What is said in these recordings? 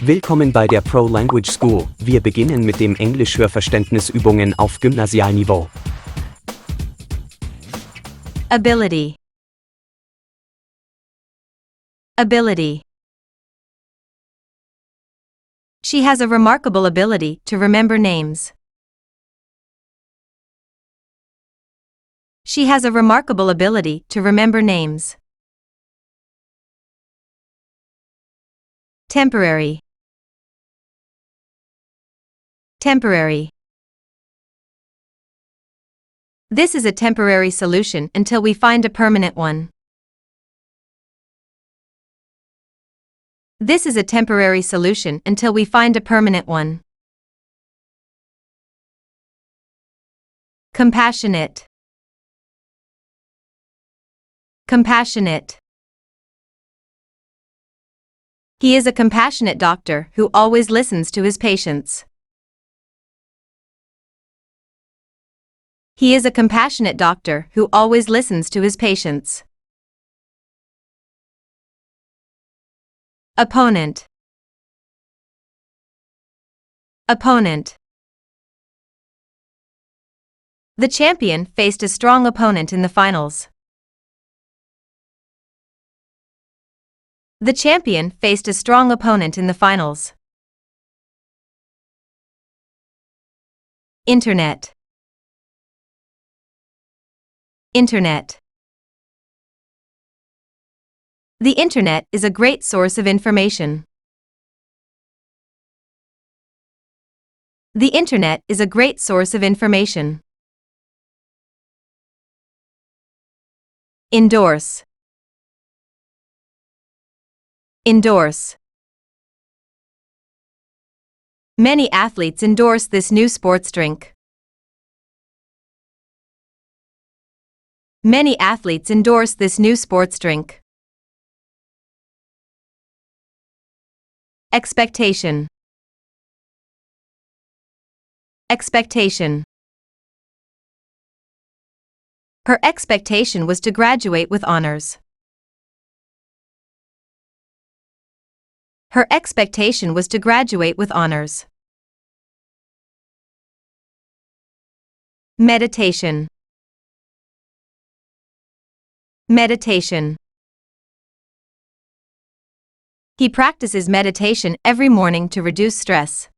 Willkommen bei der Pro Language School. Wir beginnen mit dem Englisch-Hörverständnisübungen auf Gymnasialniveau. Ability. Ability. She has a remarkable ability to remember names. She has a remarkable ability to remember names. Temporary. Temporary. This is a temporary solution until we find a permanent one. This is a temporary solution until we find a permanent one. Compassionate. Compassionate. He is a compassionate doctor who always listens to his patients. He is a compassionate doctor who always listens to his patients. Opponent. Opponent. The champion faced a strong opponent in the finals. The champion faced a strong opponent in the finals. Internet. Internet. The internet is a great source of information. The internet is a great source of information. Endorse. Endorse. Many athletes endorse this new sports drink. Many athletes endorse this new sports drink. Expectation. Expectation. Her expectation was to graduate with honors. Her expectation was to graduate with honors. Meditation. Meditation. He practices meditation every morning to reduce stress.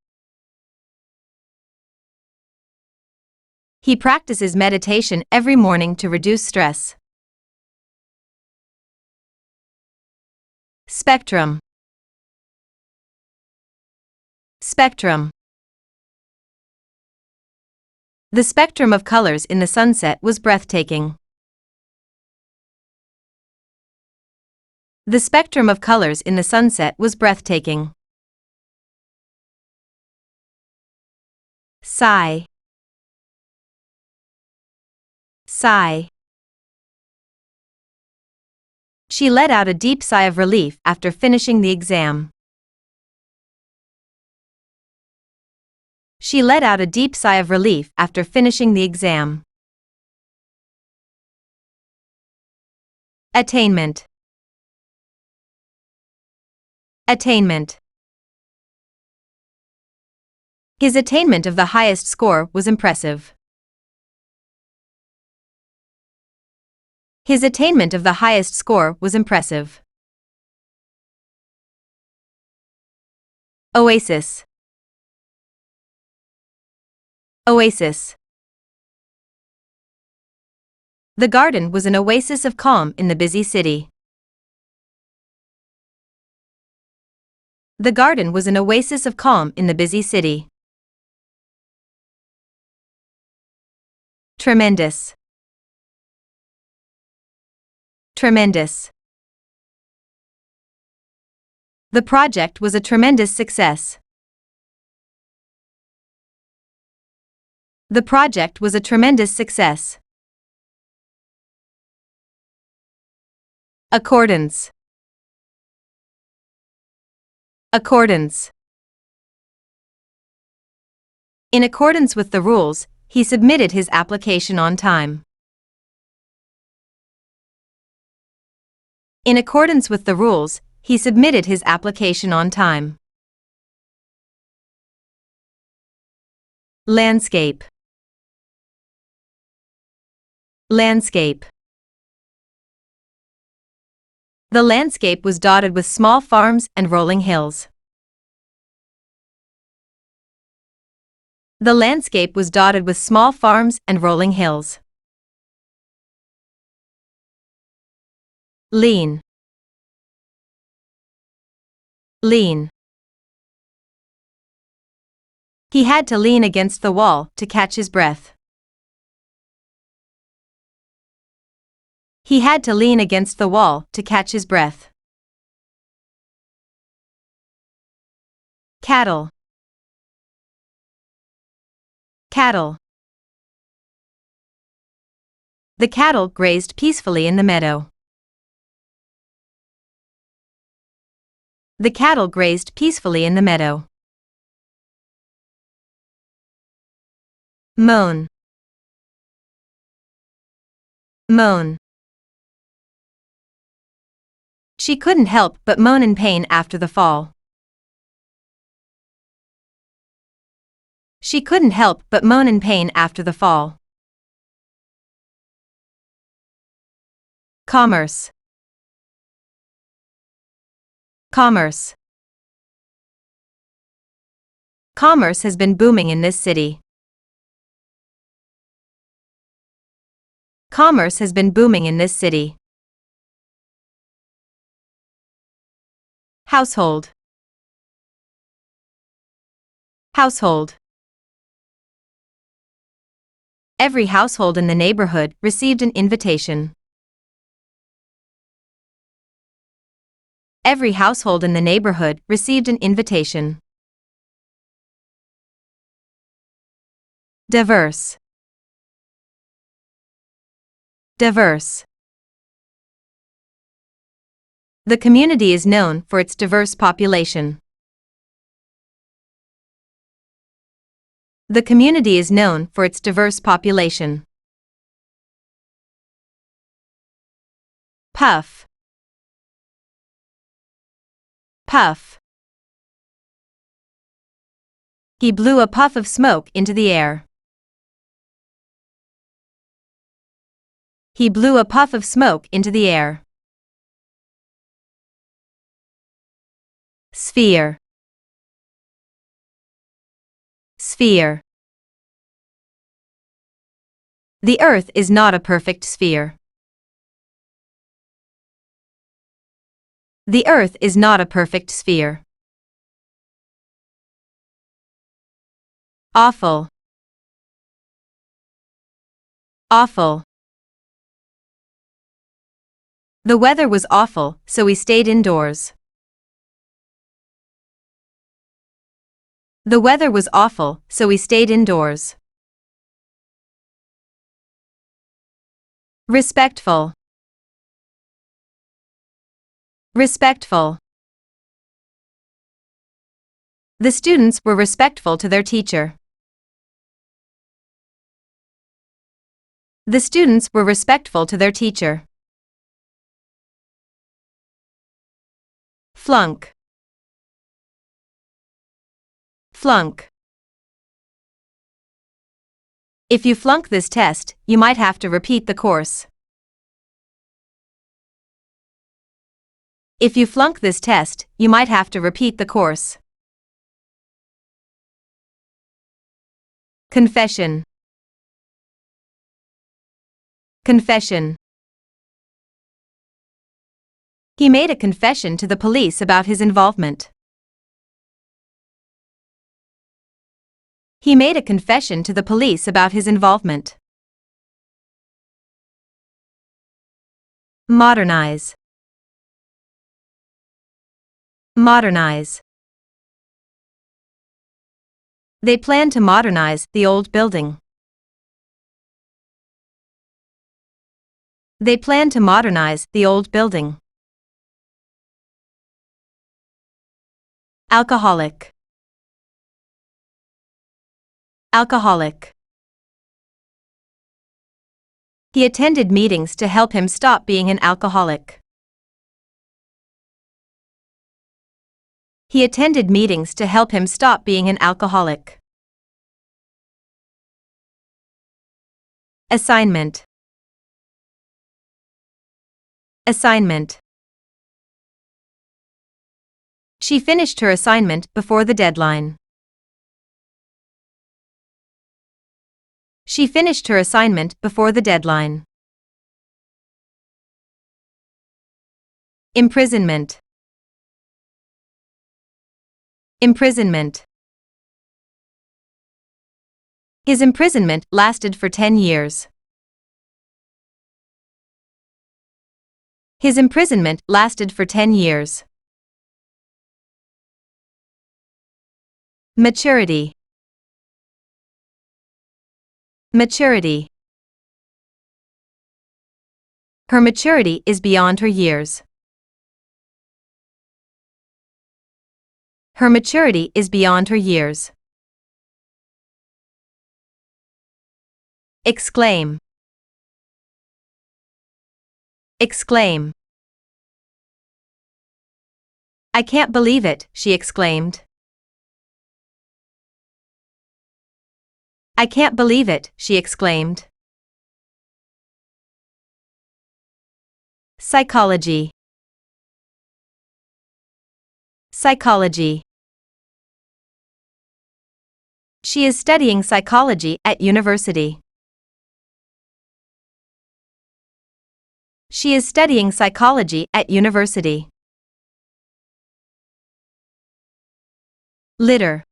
He practices meditation every morning to reduce stress. Spectrum. Spectrum. The spectrum of colors in the sunset was breathtaking. The spectrum of colors in the sunset was breathtaking. Sigh. Sigh. She let out a deep sigh of relief after finishing the exam. She let out a deep sigh of relief after finishing the exam. Attainment. Attainment. His attainment of the highest score was impressive. His attainment of the highest score was impressive. Oasis. Oasis. The garden was an oasis of calm in the busy city. The garden was an oasis of calm in the busy city. Tremendous. Tremendous. The project was a tremendous success. The project was a tremendous success. Accordance. Accordance. In accordance with the rules, he submitted his application on time. In accordance with the rules, he submitted his application on time. Landscape. Landscape. The landscape was dotted with small farms and rolling hills. The landscape was dotted with small farms and rolling hills. Lean. Lean. He had to lean against the wall to catch his breath. He had to lean against the wall to catch his breath. Cattle. Cattle. The cattle grazed peacefully in the meadow. The cattle grazed peacefully in the meadow. Moan. Moan. She couldn't help but moan in pain after the fall. She couldn't help but moan in pain after the fall. Commerce. Commerce. Commerce has been booming in this city. Commerce has been booming in this city. Household. Household. Every household in the neighborhood received an invitation. Every household in the neighborhood received an invitation. Diverse. Diverse. The community is known for its diverse population. The community is known for its diverse population. Puff. Puff. He blew a puff of smoke into the air. He blew a puff of smoke into the air. Sphere. Sphere. The Earth is not a perfect sphere. The Earth is not a perfect sphere. Awful. Awful. The weather was awful, so we stayed indoors. The weather was awful, so we stayed indoors. Respectful. Respectful. The students were respectful to their teacher. The students were respectful to their teacher. Flunk. Flunk. If you flunk this test, you might have to repeat the course. If you flunk this test, you might have to repeat the course. Confession. Confession. He made a confession to the police about his involvement. He made a confession to the police about his involvement. Modernize. Modernize. They plan to modernize the old building. They plan to modernize the old building. Alcoholic. Alcoholic. He attended meetings to help him stop being an alcoholic. He attended meetings to help him stop being an alcoholic. Assignment. Assignment. She finished her assignment before the deadline. She finished her assignment before the deadline. Imprisonment. Imprisonment. His imprisonment lasted for 10 years. His imprisonment lasted for 10 years. Maturity. Maturity. Her maturity is beyond her years. Her maturity is beyond her years. Exclaim. Exclaim. I can't believe it, she exclaimed. I can't believe it, she exclaimed. Psychology. Psychology. She is studying psychology at university. She is studying psychology at university. Litter.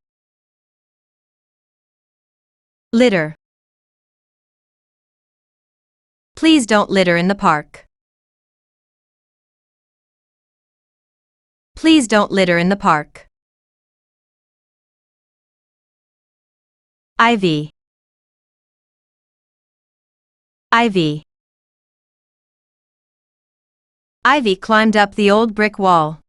Litter. Please don't litter in the park. Please don't litter in the park. Ivy. Ivy. Ivy climbed up the old brick wall.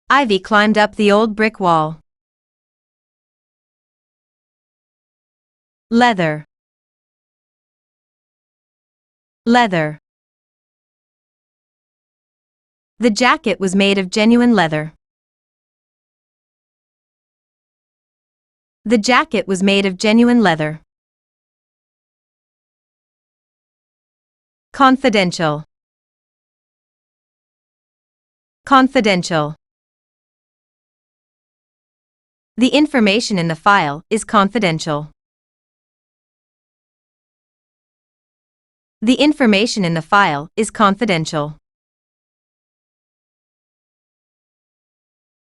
Ivy climbed up the old brick wall. Leather. Leather. The jacket was made of genuine leather. The jacket was made of genuine leather. Confidential. Confidential. The information in the file is confidential. The information in the file is confidential.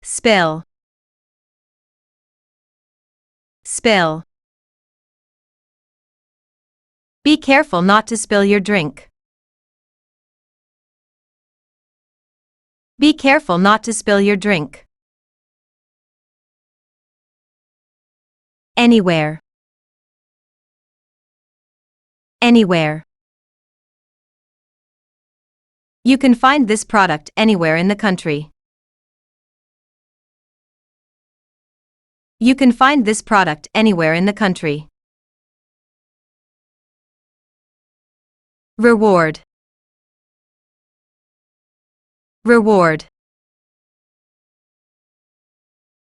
Spill. Spill. Be careful not to spill your drink. Be careful not to spill your drink. Anywhere. Anywhere. You can find this product anywhere in the country. You can find this product anywhere in the country. Reward. Reward.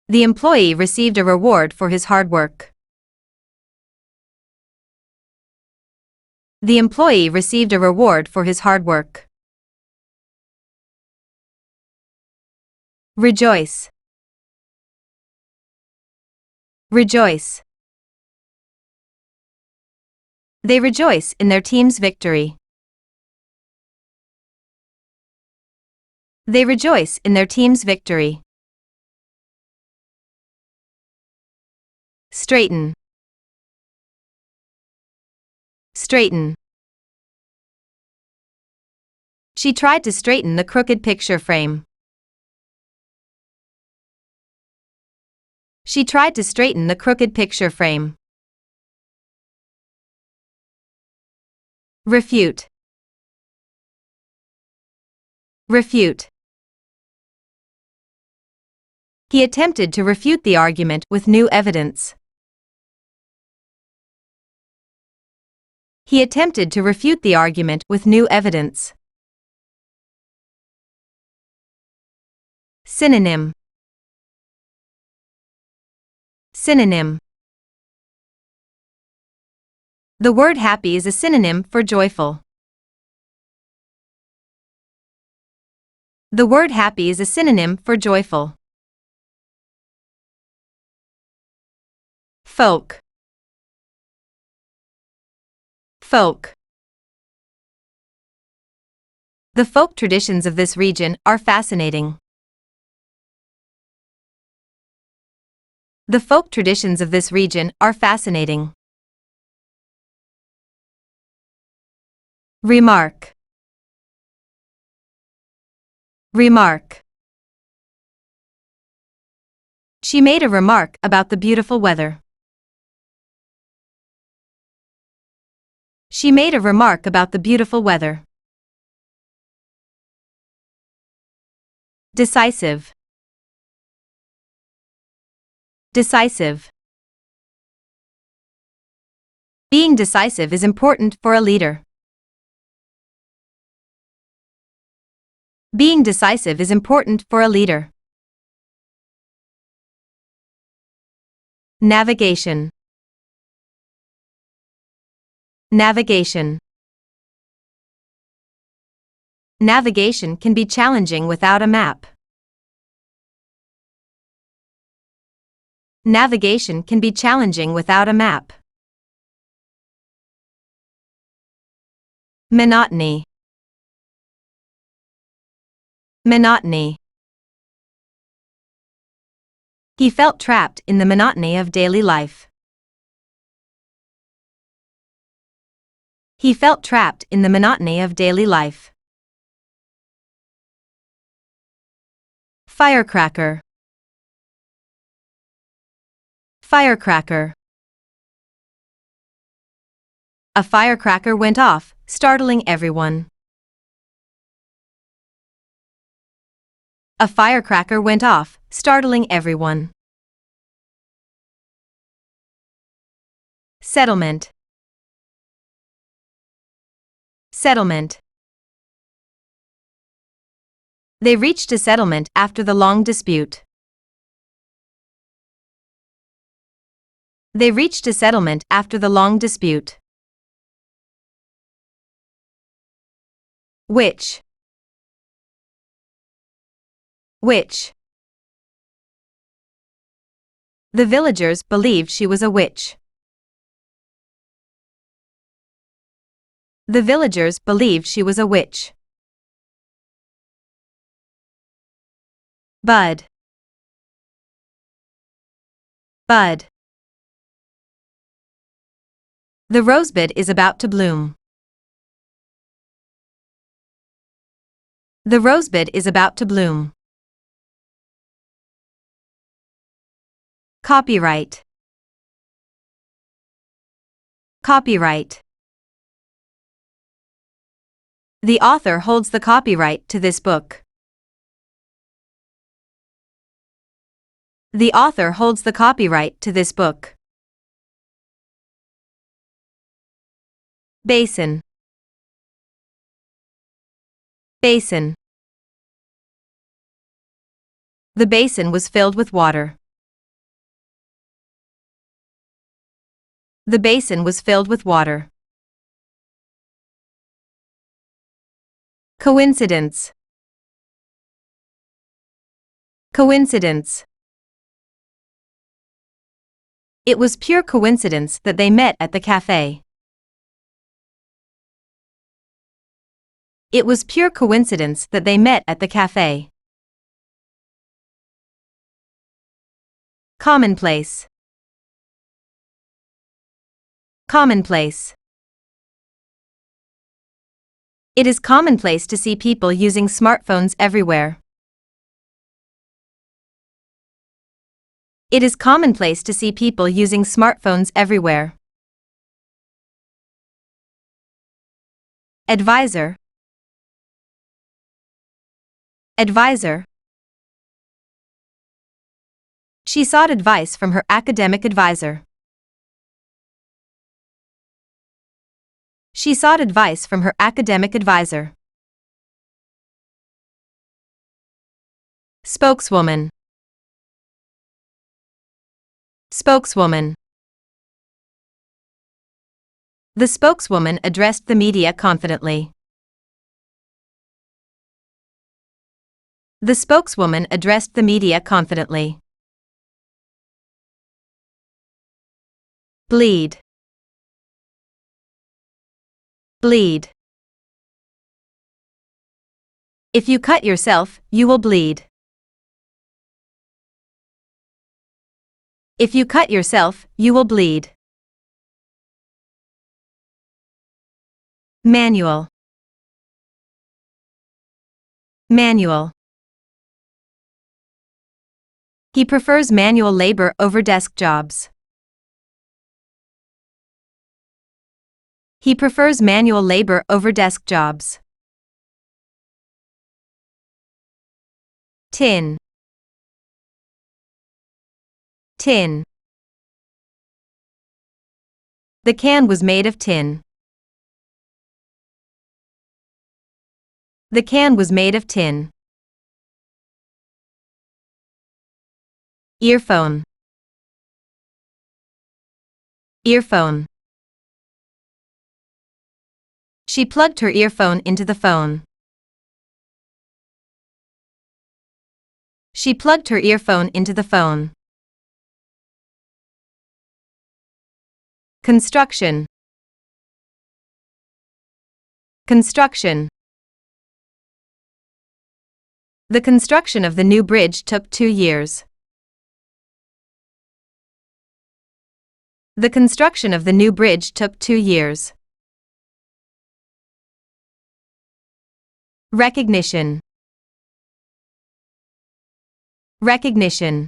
The employee received a reward for his hard work. The employee received a reward for his hard work. Rejoice. Rejoice. They rejoice in their team's victory. They rejoice in their team's victory. Straighten. Straighten. She tried to straighten the crooked picture frame. She tried to straighten the crooked picture frame. Refute. Refute. He attempted to refute the argument with new evidence. He attempted to refute the argument with new evidence. Synonym. Synonym. The word happy is a synonym for joyful. The word happy is a synonym for joyful. Folk. Folk. The folk traditions of this region are fascinating. The folk traditions of this region are fascinating. Remark. Remark. She made a remark about the beautiful weather. She made a remark about the beautiful weather. Decisive. Decisive. Being decisive is important for a leader. Being decisive is important for a leader. Navigation. Navigation. Navigation can be challenging without a map. Navigation can be challenging without a map. Monotony. Monotony. He felt trapped in the monotony of daily life. He felt trapped in the monotony of daily life. Firecracker. Firecracker. A firecracker went off, startling everyone. A firecracker went off, startling everyone. Settlement. Settlement. They reached a settlement after the long dispute. They reached a settlement after the long dispute. Which. Witch. The villagers believed she was a witch. The villagers believed she was a witch. Bud. Bud. The rosebud is about to bloom. The rosebud is about to bloom. Copyright. Copyright. The author holds the copyright to this book. The author holds the copyright to this book. Basin. Basin. The basin was filled with water. The basin was filled with water. Coincidence. Coincidence. It was pure coincidence that they met at the cafe. It was pure coincidence that they met at the cafe. Commonplace. Commonplace. It is commonplace to see people using smartphones everywhere. It is commonplace to see people using smartphones everywhere. Advisor. Advisor. She sought advice from her academic advisor. She sought advice from her academic advisor. Spokeswoman. Spokeswoman. The spokeswoman addressed the media confidently. The spokeswoman addressed the media confidently. Bleed. Bleed. If you cut yourself, you will bleed. If you cut yourself, you will bleed. Manual. Manual. He prefers manual labor over desk jobs. He prefers manual labor over desk jobs. Tin. Tin. The can was made of tin. The can was made of tin. Earphone. Earphone. She plugged her earphone into the phone. She plugged her earphone into the phone. Construction. Construction. The construction of the new bridge took 2 years. The construction of the new bridge took 2 years. Recognition. Recognition.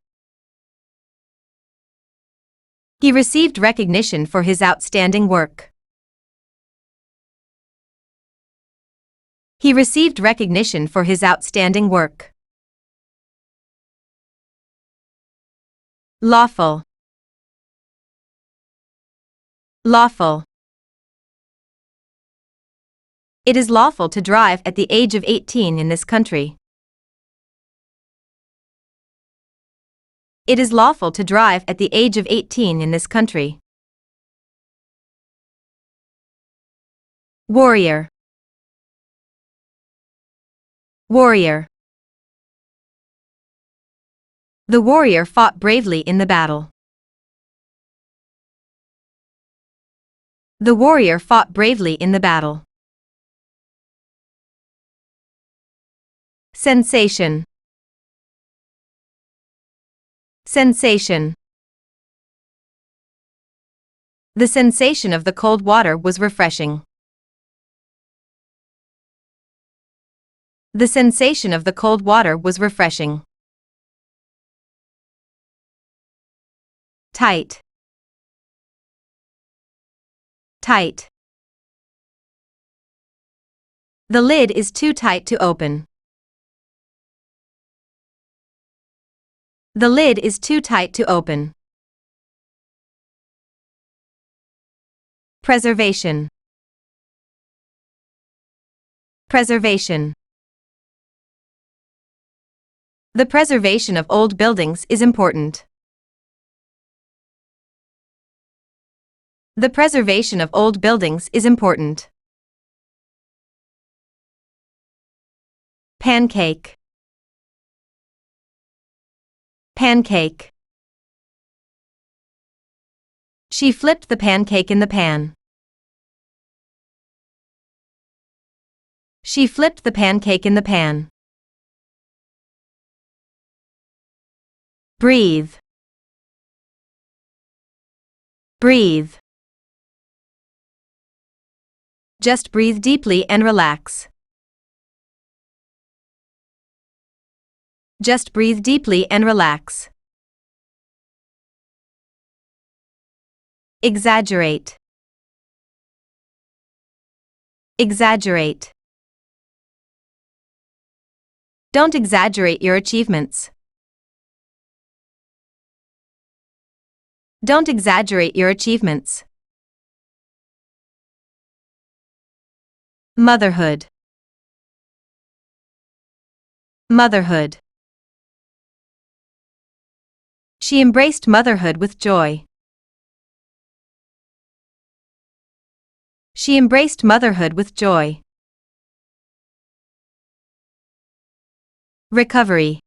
He received recognition for his outstanding work. He received recognition for his outstanding work. Lawful. Lawful. It is lawful to drive at the age of 18 in this country. It is lawful to drive at the age of 18 in this country. Warrior. Warrior. The warrior fought bravely in the battle. The warrior fought bravely in the battle. Sensation. Sensation. The sensation of the cold water was refreshing. The sensation of the cold water was refreshing. Tight. Tight. The lid is too tight to open. The lid is too tight to open. Preservation. Preservation. The preservation of old buildings is important. The preservation of old buildings is important. Pancake. Pancake. She flipped the pancake in the pan. She flipped the pancake in the pan. Breathe. Breathe. Just breathe deeply and relax. Just breathe deeply and relax. Exaggerate. Exaggerate. Don't exaggerate your achievements. Don't exaggerate your achievements. Motherhood. Motherhood. She embraced motherhood with joy. She embraced motherhood with joy. Recovery.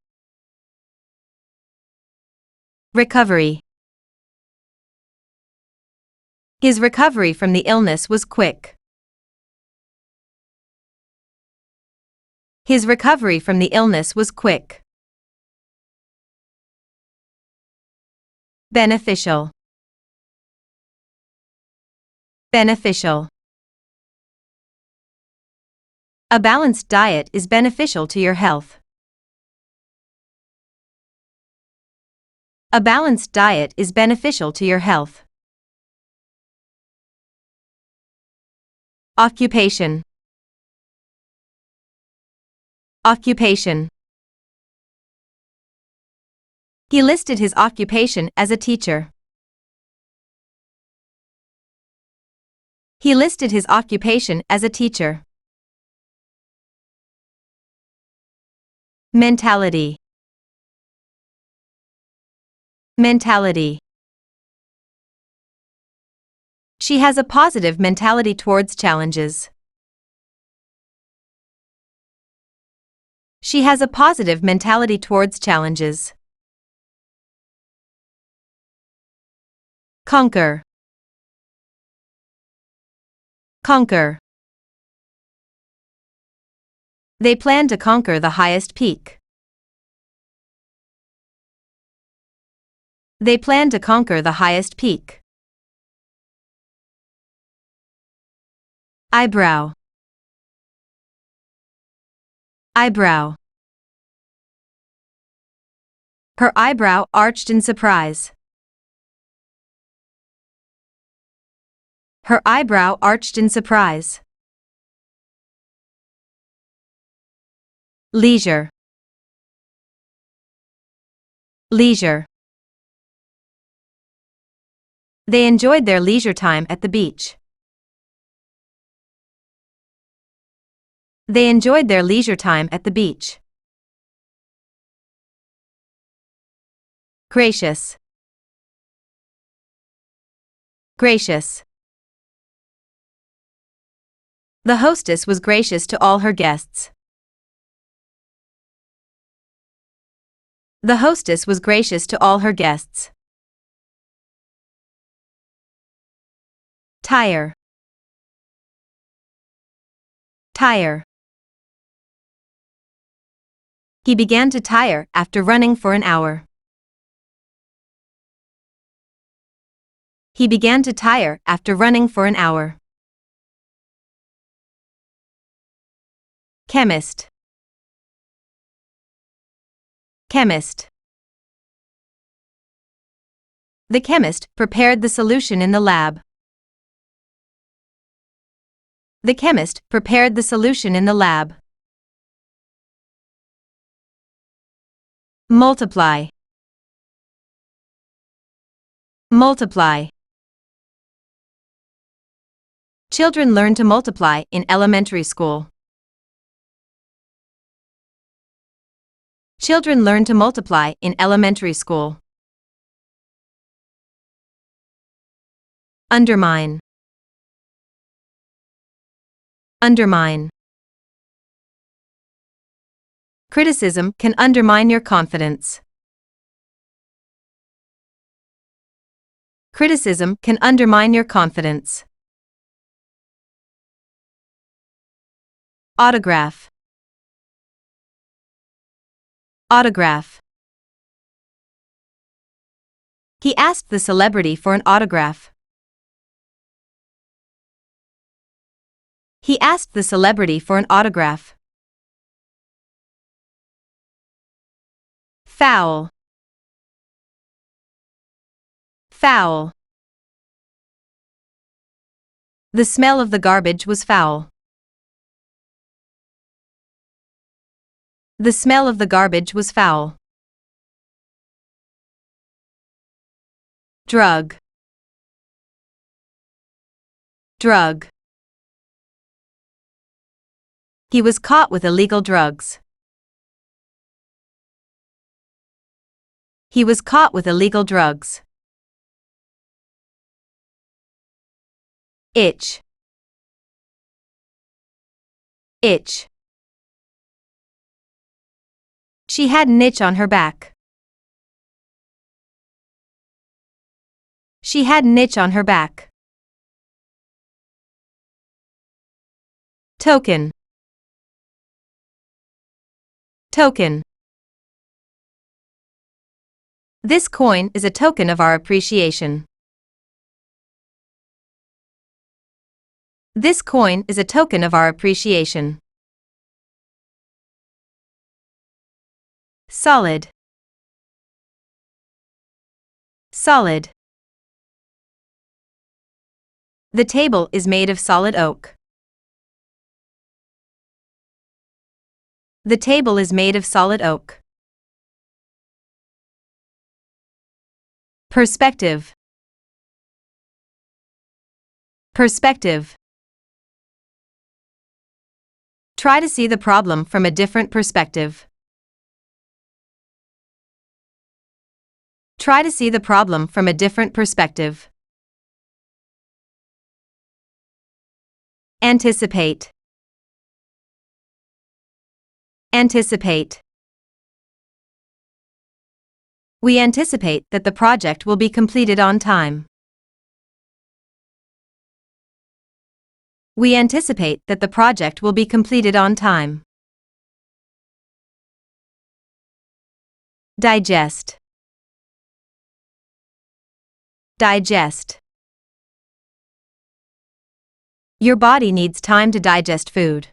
Recovery. His recovery from the illness was quick. His recovery from the illness was quick. Beneficial. Beneficial. A balanced diet is beneficial to your health. A balanced diet is beneficial to your health. Occupation. Occupation. He listed his occupation as a teacher. He listed his occupation as a teacher. Mentality. Mentality. She has a positive mentality towards challenges. She has a positive mentality towards challenges. Conquer. Conquer. They plan to conquer the highest peak. They plan to conquer the highest peak. Eyebrow. Eyebrow. Her eyebrow arched in surprise. Her eyebrow arched in surprise. Leisure. Leisure. They enjoyed their leisure time at the beach. They enjoyed their leisure time at the beach. Gracious. Gracious. The hostess was gracious to all her guests. The hostess was gracious to all her guests. Tire. Tire. He began to tire after running for an hour. He began to tire after running for an hour. Chemist. Chemist. The chemist prepared the solution in the lab. The chemist prepared the solution in the lab. Multiply. Multiply. Children learn to multiply in elementary school. Children learn to multiply in elementary school. Undermine. Undermine. Criticism can undermine your confidence. Criticism can undermine your confidence. Autograph. Autograph. He asked the celebrity for an autograph. He asked the celebrity for an autograph. Foul. Foul. The smell of the garbage was foul. The smell of the garbage was foul. Drug. Drug. He was caught with illegal drugs. He was caught with illegal drugs. Itch. Itch. She had an itch on her back. She had an itch on her back. Token. Token. This coin is a token of our appreciation. This coin is a token of our appreciation. Solid. Solid. The table is made of solid oak. The table is made of solid oak. Perspective. Perspective. Try to see the problem from a different perspective. Try to see the problem from a different perspective. Anticipate. Anticipate. We anticipate that the project will be completed on time. We anticipate that the project will be completed on time. Digest. Digest. Your body needs time to digest food.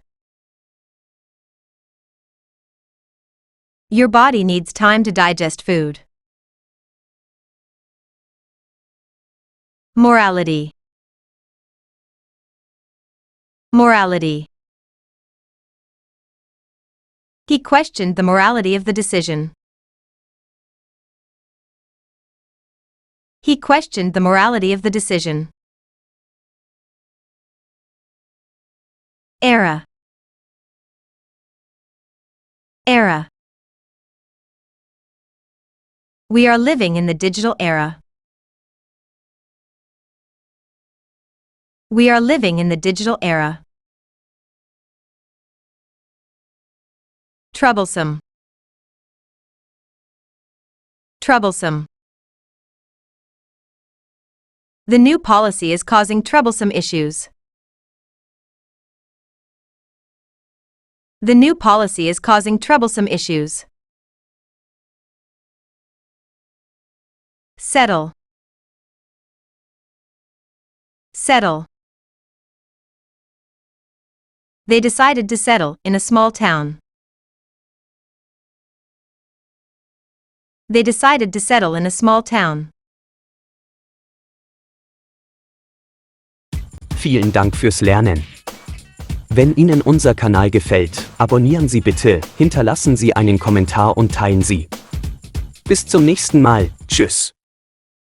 Your body needs time to digest food. Morality. Morality. He questioned the morality of the decision. He questioned the morality of the decision. Era. Era. We are living in the digital era. We are living in the digital era. Troublesome. Troublesome. The new policy is causing troublesome issues. The new policy is causing troublesome issues. Settle. Settle. They decided to settle in a small town. They decided to settle in a small town. Vielen Dank fürs Lernen. Wenn Ihnen unser Kanal gefällt, abonnieren Sie bitte, hinterlassen Sie einen Kommentar und teilen Sie. Bis zum nächsten Mal, tschüss.